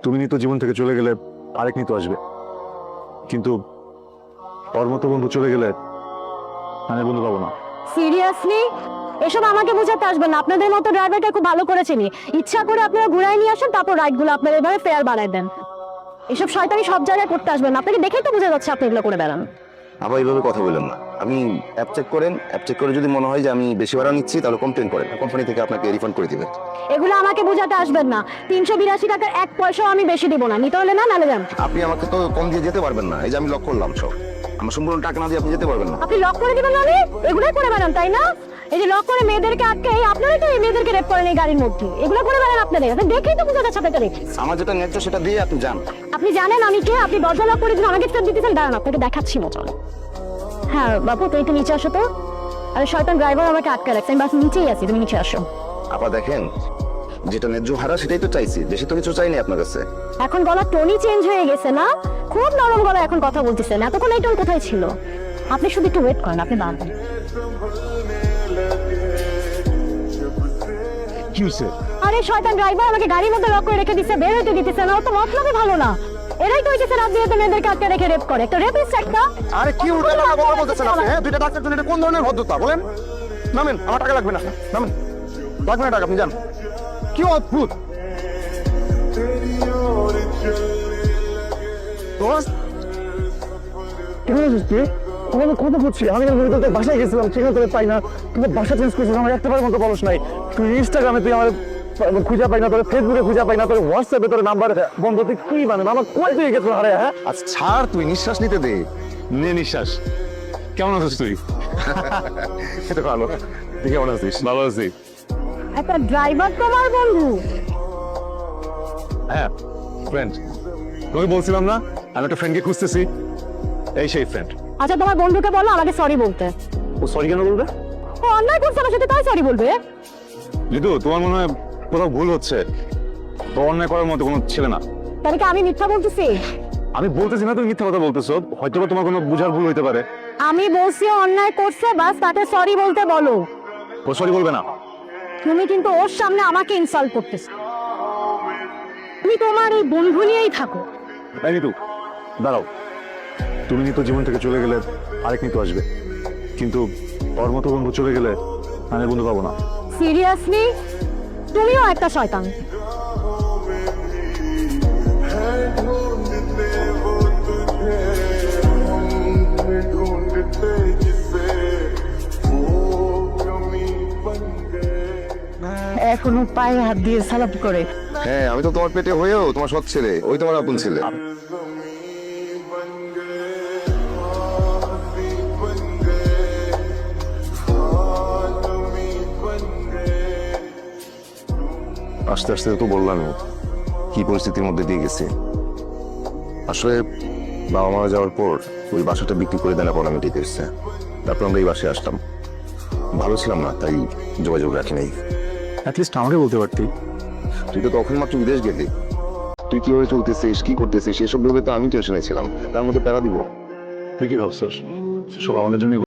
তুমি নিতো জীবন থেকে চলে গেলে আরেক নিতো আসবে, কিন্তু ওর মতো বন্ধু চলে গেলে আমি বন্ধু পাবো না। সিরিয়াসলি এসব আমাকে বোঝাতে আসবেন না। আপনাদের মতো ড্রাইভারটা খুব ভালো করে চিনি। ইচ্ছা করে আপনারা ঘুরাই নিয়ে আসেন, তারপর রাইডগুলো আপনারা এভাবে ফেয়ার বানায় দেন। এসব শয়তানি সব জায়গায় করতে আসবেন না। আপনাকে দেখেই তো বোঝা যাচ্ছে আপনি এগুলো করে বেড়ান। আবার এইভাবে কথা বললেন না। আমি অ্যাপ চেক করেন, অ্যাপ চেক করে যদি মনে হয় যে আমি বেশি ভাড়া নিচ্ছি তাহলে কমপ্লেন করেন, কোম্পানি থেকে আপনাকে রিফান্ড করে দিবেন। এগুলো আমাকে বোঝাতে আসবেন না। 382 টাকার এক পয়সাও আমি বেশি দিব না। নিতে হলে না, নালে যান। আপনি আমাকে তো কম দিয়ে যেতে পারবেন না। এই যে আমি লক করলাম সব, আমার সম্পূর্ণ টাকা না দিয়ে আপনি যেতে পারবেন না। আপনি লক করে দিবেন মানে এগুলোই করে বেড়ান, তাই না? এই যে লক করে মেয়েদেরকে আটকে, আপনারাই তো এই মেয়েদেরকে রেপ করেন এই গাড়ির মধ্যে। এগুলো করে বেড়ান আপনাদের। আপনি দেখেই তো বোঝা যাচ্ছে আপনাকে রেপ। আমার যেটা ন্যায্য সেটা দিয়ে আপনি যান। আপনি জানেন আমি কে? আপনি দরজা লক করে দিন, আমাকে ফেরত দিতেছেন। দাঁড়ান, আপনাকে দেখাচ্ছি মজা। হ্যাঁ বাবু, তুই একটু নিচে আসো তো। আরে শয়তান ড্রাইভার আমাকে আটকে রাখছে। আমি বাস নিচেই আছি, তুমি নিচে আসো। আপা দেখেন, যেটা ন্যায্য ভাড়া সেটাই তো চাইছি, বেশি তো কিছু চাইনি আপনার কাছে। এখন গলার টোনই চেঞ্জ হয়ে গেছে না? খুব নরম গলা এখন কথা বলতেছেন। এতক্ষণ এই টোন কোথায় ছিল? আপনি শুধু একটু ওয়েট করেন, আপনি দাঁড়ান। কি হচ্ছে? আরে শয়তান ড্রাইভার আমাকে গাড়ির মধ্যে লক করে রেখে দিচ্ছে, বের হতে দিতেছে না। ও তো মতলবই ভালো না। এরাই তো হইতেছে রাত বিরাতে মেয়েদেরকে আটকে রেখে রেপ করে। একটা রেপিস্ট একটা। আরে কি উল্টাপাল্টা কথা বলতেছেন আপনি? হ্যাঁ, দুইটা টাকার জন্য এটা কোন ধরনের ভদ্রতা বলেন? নামেন, আমার টাকা লাগবে না। নামেন, লাগবে না টাকা, আপনি যান। কি অদ্ভুত দোস্ত। কেমন আছিস তুই? তোমাকে কথা বলছি, আমি তোর বাসায় গেছিলাম, সেখানে তোকে পাই না। তুমি বাসা চেঞ্জ করছিস, আমার একটা মতো বলস নাই। তুই ইনস্টাগ্রামে তুই আমার খুঁজে পাই না, তোর ফেসবুকে খুঁজে পাই না, তোর হোয়াটসঅ্যাপে তোর নাম্বার বন্ধ। তুই কি মানে আমার কই তুই গেছিল? আরে হ্যাঁ, আচ্ছা ছাড়, তুই নিঃশ্বাস নিতে দে। নে নিঃশ্বাস। কেমন আছিস তুই? এটা ভালো। তুই কেমন আছিস? ভালো আছি। একটা ড্রাইভার তোমার বন্ধু? হ্যাঁ, ফ্রেন্ড। তোকে বলছিলাম না আমি একটা ফ্রেন্ডকে খুঁজতেছি, এই সেই ফ্রেন্ড। আচ্ছা তোমার বন্ধুকে বলো আমাকে সরি বলতে। ও সরি কেন বলবে? ও অন্যায় করছে আমার সাথে, তাই সরি বলবে? জিতু, তোমার মনে হয় কোথাও ভুল হচ্ছে। তো অন্যায় করার মতো কোনো ছেলে না। তাহলে কি আমি মিথ্যা বলতেছি? আমি বলতেছি না তুমি মিথ্যা কথা বলতেছো, হয়তো তোমার কোনো বুঝার ভুল হইতে পারে। আমি বলছি অন্যায় করছে, বাস তাকে সরি বলতে বলো। ও সরি বলবে না। তুমি কিন্তু ওর সামনে আমাকে ইনসাল্ট করতেছো। তুমি তোমার এই বন্ধু নিয়েই থাকো। তাই নিতু, দাঁড়াও। তুমি নিতো জীবন থেকে চলে গেলে আরেক নিতো আসবে, কিন্তু ওর মতো বন্ধু চলে গেলে আমি বন্ধু পাবো না। সিরিয়াসলি তুমিও একটা শয়তান। এখনো পায়ে হাত দিয়ে সালাপ করে। হ্যাঁ, আমি তো তোমার পেটে হয়েও তোমার সৎ ছেলে, ওই তোমার আপন ছেলে। আস্তে আস্তে তো বললাম কি পরিস্থিতির মধ্যে দিয়ে গেছি। আসলে বাবা মারা যাওয়ার পর ওই বাসাটা বিক্রি করে দেনা পড়া মিটিয়ে এসছে। তারপর আমরা এই বাসায় আসলাম। ভালো ছিলাম না, তাই যোগাযোগ রাখি নাই। অ্যাটলিস্ট আমাকে বলতে পারতি। তুই তো তখন মাত্র বিদেশ গেলি। তুই কিভাবে চলতেছিস, কি করতেছিস এসব ভেবে তো আমি টেনশনে ছিলাম। তার মধ্যে প্যারা দিব। তুই কি ভাবছিস সব আমাদের জন্য?